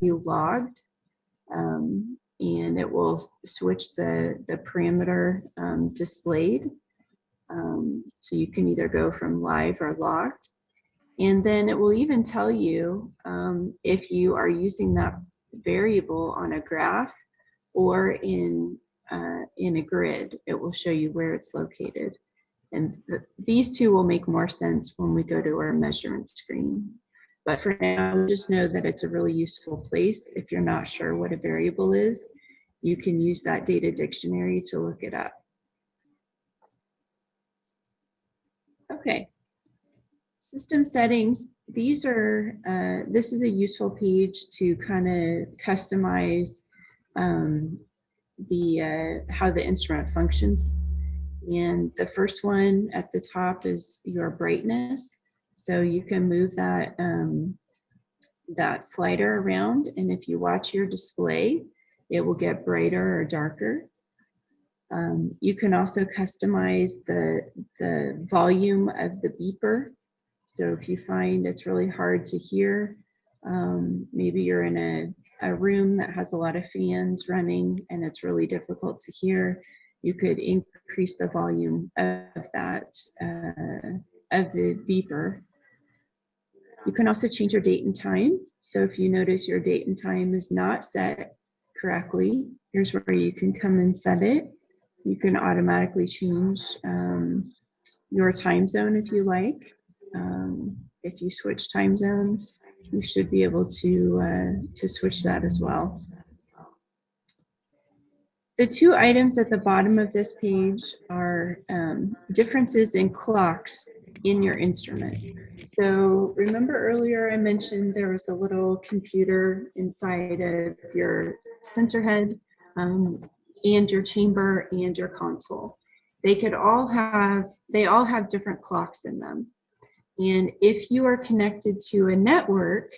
you logged, and it will switch the parameter displayed. So you can either go from live or logged. And then it will even tell you if you are using that variable on a graph or in a grid. It will show you where it's located. And these two will make more sense when we go to our measurement screen. But for now, just know that it's a really useful place. If you're not sure what a variable is, you can use that data dictionary to look it up. Okay. System settings, these are, this is a useful page to kind of customize how the instrument functions. And the first one at the top is your brightness. So you can move that, that slider around, and if you watch your display, it will get brighter or darker. You can also customize the volume of the beeper. So if you find it's really hard to hear, maybe you're in a room that has a lot of fans running and it's really difficult to hear, you could increase the volume of that, of the beeper. You can also change your date and time. So if you notice your date and time is not set correctly, here's where you can come and set it. You can automatically change your time zone if you like. If you switch time zones, you should be able to switch that as well. The two items at the bottom of this page are differences in clocks in your instrument. So remember earlier I mentioned there was a little computer inside of your sensor head and your chamber and your console. They all have different clocks in them. And if you are connected to a network,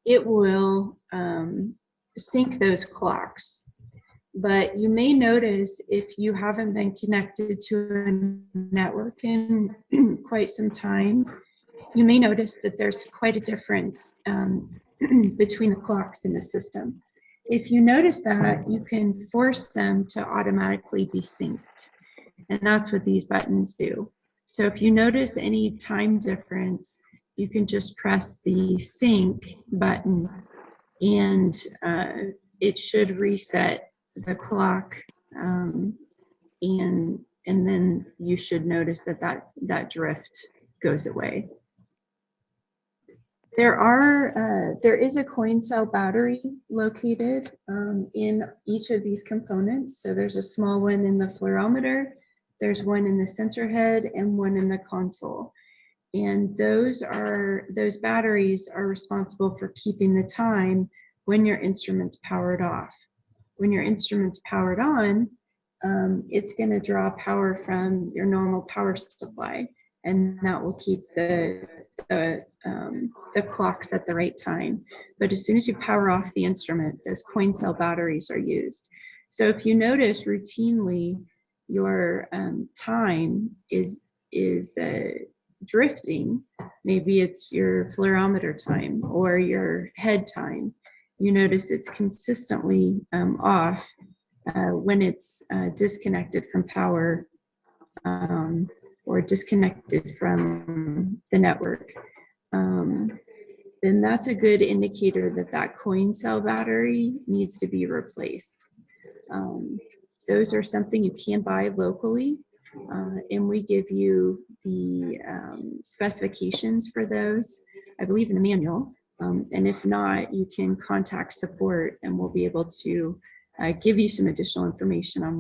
it will sync those clocks. But you may notice if you haven't been connected to a network in quite some time, you may notice that there's quite a difference between the clocks in the system. If you notice that, you can force them to automatically be synced. And that's what these buttons do. So if you notice any time difference, you can just press the sync button and it should reset the clock, and then you should notice that drift goes away. There is a coin cell battery located in each of these components. So there's a small one in the fluorometer, there's one in the sensor head, and one in the console. And those batteries are responsible for keeping the time when your instrument's powered off. When your instrument's powered on, it's going to draw power from your normal power supply, and that will keep the clocks at the right time. But as soon as you power off the instrument, those coin cell batteries are used. So if you notice routinely your time is drifting, maybe it's your fluorometer time or your head time, you notice it's consistently off when it's disconnected from power or disconnected from the network, then that's a good indicator that that coin cell battery needs to be replaced. Those are something you can buy locally, and we give you the specifications for those, I believe, in the manual. And if not, you can contact support and we'll be able to give you some additional information on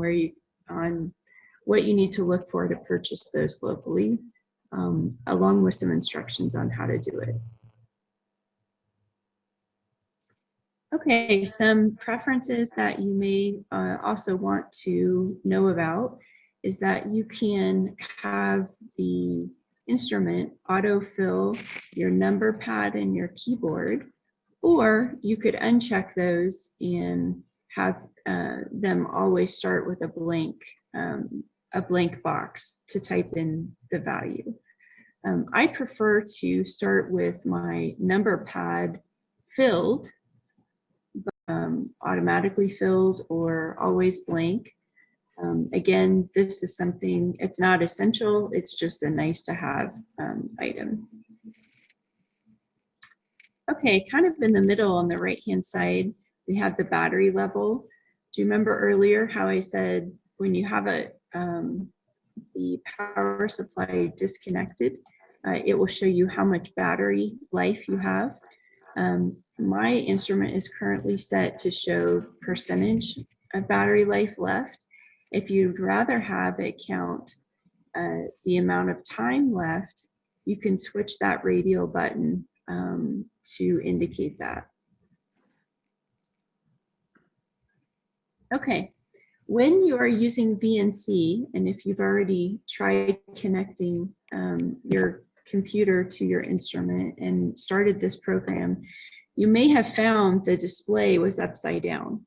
what you need to look for to purchase those locally, along with some instructions on how to do it. Okay, some preferences that you may also want to know about is that you can have the instrument autofill your number pad and your keyboard, or you could uncheck those and have them always start with a blank box to type in the value. I prefer to start with my number pad filled automatically filled or always blank. Again, this is something, it's not essential, it's just a nice to have item. Okay, kind of in the middle on the right-hand side, we have the battery level. Do you remember earlier how I said when you have the power supply disconnected, it will show you how much battery life you have. My instrument is currently set to show percentage of battery life left. If you'd rather have it count the amount of time left, you can switch that radial button to indicate that. Okay, when you are using VNC, and if you've already tried connecting your computer to your instrument and started this program, you may have found the display was upside down.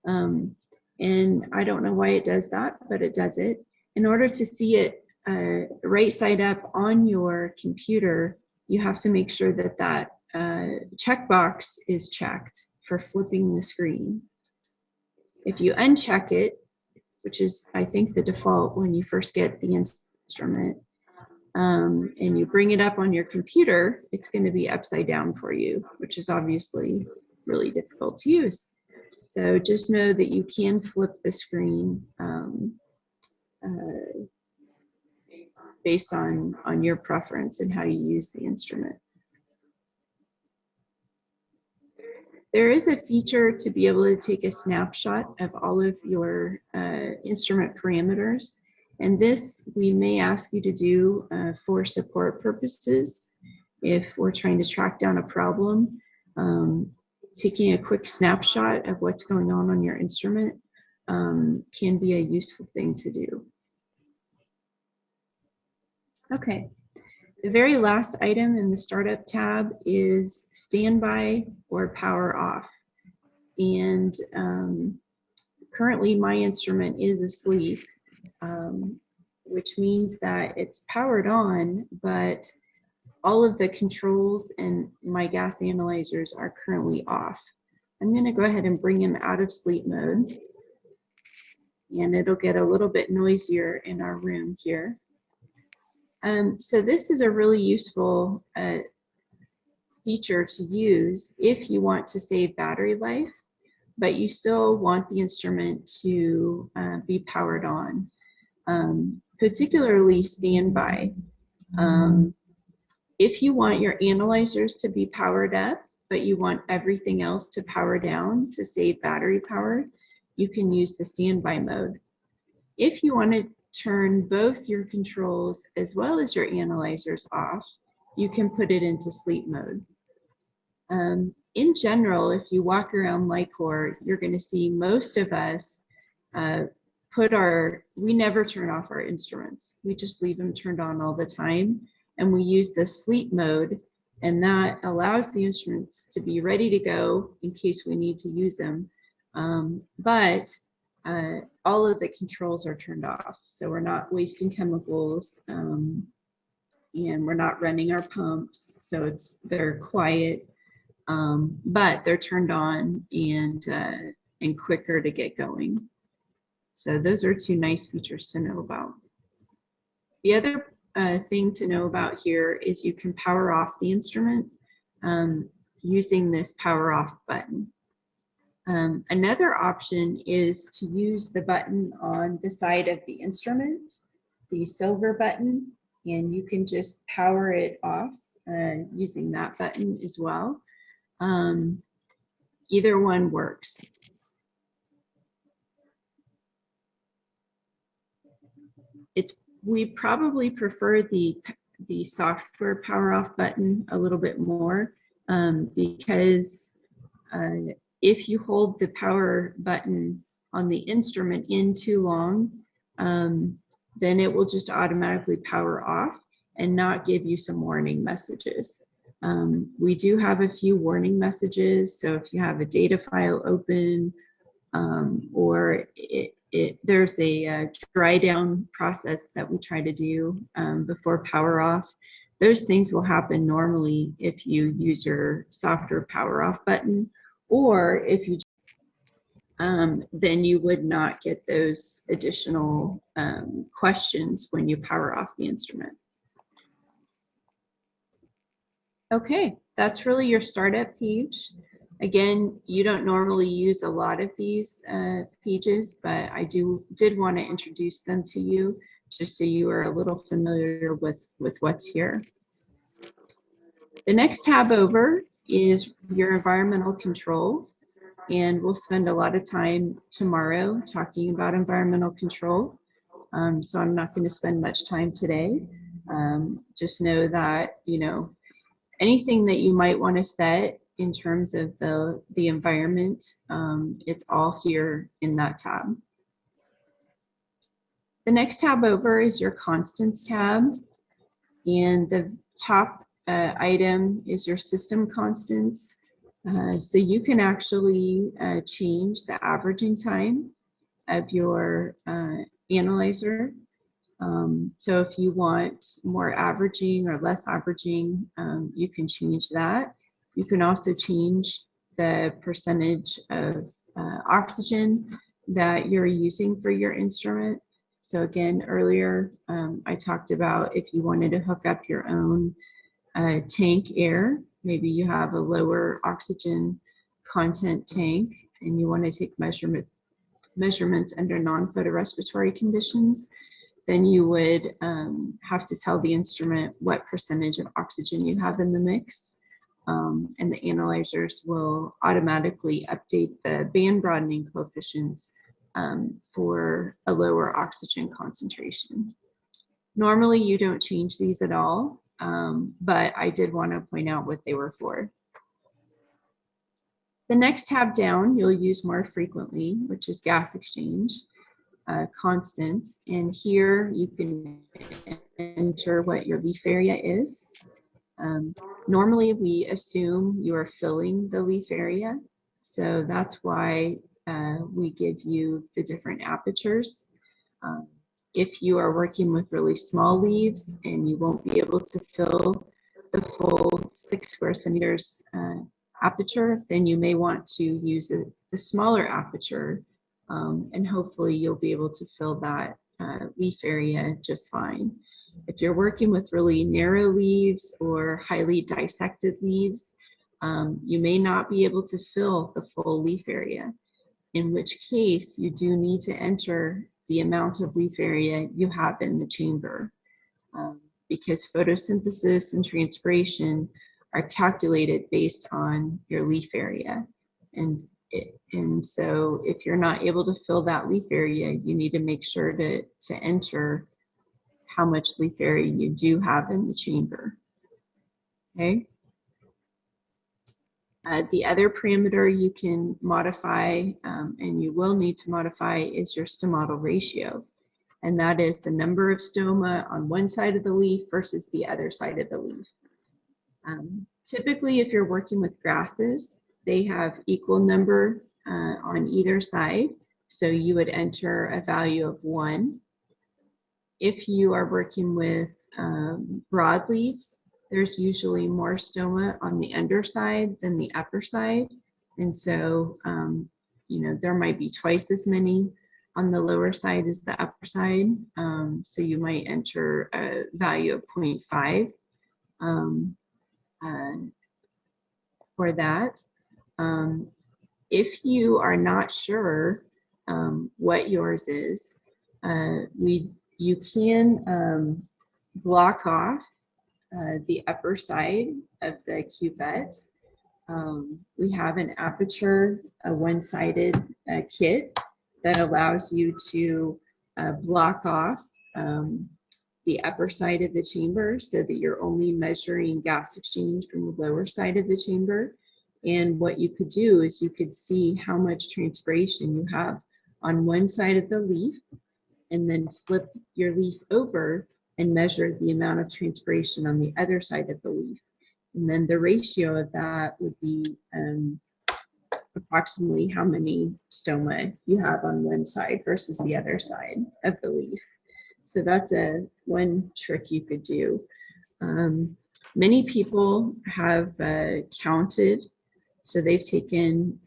And I don't know why it does that, but it does it. In order to see it right side up on your computer, you have to make sure that that checkbox is checked for flipping the screen. If you uncheck it, which is, I think, the default when you first get the instrument, and you bring it up on your computer, it's going to be upside down for you, which is obviously really difficult to use. So just know that you can flip the screen based on your preference and how you use the instrument. There is a feature to be able to take a snapshot of all of your instrument parameters. And this we may ask you to do for support purposes. If we're trying to track down a problem, taking a quick snapshot of what's going on your instrument can be a useful thing to do. Okay, the very last item in the startup tab is standby or power off. And currently my instrument is asleep, which means that it's powered on, but all of the controls and my gas analyzers are currently off. I'm going to go ahead and bring him out of sleep mode, and it'll get a little bit noisier in our room here. So this is a really useful feature to use if you want to save battery life, but you still want the instrument to be powered on, particularly standby. If you want your analyzers to be powered up, but you want everything else to power down to save battery power, you can use the standby mode. If you want to turn both your controls as well as your analyzers off, you can put it into sleep mode. In general, if you walk around Lycor, you're going to see most of us we never turn off our instruments. We just leave them turned on all the time, and we use the sleep mode, and that allows the instruments to be ready to go in case we need to use them. But all of the controls are turned off, so we're not wasting chemicals, and we're not running our pumps, so they're quiet, but they're turned on and quicker to get going. So those are two nice features to know about. The other thing to know about here is you can power off the instrument using this power off button. Another option is to use the button on the side of the instrument, the silver button, and you can just power it off using that button as well. Either one works. We probably prefer the software power off button a little bit more because if you hold the power button on the instrument in too long, then it will just automatically power off and not give you some warning messages. We do have a few warning messages, so if you have a data file open or there's a dry down process that we try to do before power off, those things will happen normally if you use your software power off button, Or if you then you would not get those additional questions when you power off the instrument. Okay, that's really your startup page. Again, you don't normally use a lot of these pages, but I did want to introduce them to you just so you are a little familiar with what's here. The next tab over is your environmental control, and we'll spend a lot of time tomorrow talking about environmental control. So I'm not going to spend much time today. Just know that, you know, anything that you might want to set in terms of the environment, it's all here in that tab. The next tab over is your constants tab, and the top item is your system constants. So you can actually change the averaging time of your analyzer. So if you want more averaging or less averaging, you can change that. You can also change the percentage of oxygen that you're using for your instrument. So again, earlier I talked about if you wanted to hook up your own tank air, maybe you have a lower oxygen content tank and you want to take measurements under non-photorespiratory conditions, then you would have to tell the instrument what percentage of oxygen you have in the mix. And the analyzers will automatically update the band broadening coefficients for a lower oxygen concentration. Normally you don't change these at all, but I did want to point out what they were for. The next tab down you'll use more frequently, which is gas exchange. Constants, and here you can enter what your leaf area is. Normally we assume you are filling the leaf area, so that's why we give you the different apertures. If you are working with really small leaves and you won't be able to fill the full 6 square centimeters aperture, then you may want to use the smaller aperture. And hopefully you'll be able to fill that leaf area just fine. If you're working with really narrow leaves or highly dissected leaves, you may not be able to fill the full leaf area, in which case you do need to enter the amount of leaf area you have in the chamber, because photosynthesis and transpiration are calculated based on your leaf area. And so if you're not able to fill that leaf area, you need to make sure to enter how much leaf area you do have in the chamber. Okay. The other parameter you can modify, and you will need to modify, is your stomatal ratio. And that is the number of stoma on one side of the leaf versus the other side of the leaf. Typically, if you're working with grasses, they have equal number on either side. So you would enter a value of 1. If you are working with broadleaves, there's usually more stoma on the underside than the upper side. And so, you know, there might be twice as many on the lower side as the upper side. So you might enter a value of 0.5 for that. If you are not sure what yours is, you can block off the upper side of the cuvette. We have an aperture, a one-sided kit that allows you to block off the upper side of the chamber so that you're only measuring gas exchange from the lower side of the chamber. And what you could do is you could see how much transpiration you have on one side of the leaf, and then flip your leaf over and measure the amount of transpiration on the other side of the leaf. And then the ratio of that would be approximately how many stoma you have on one side versus the other side of the leaf. So that's one trick you could do. Many people have counted So they've taken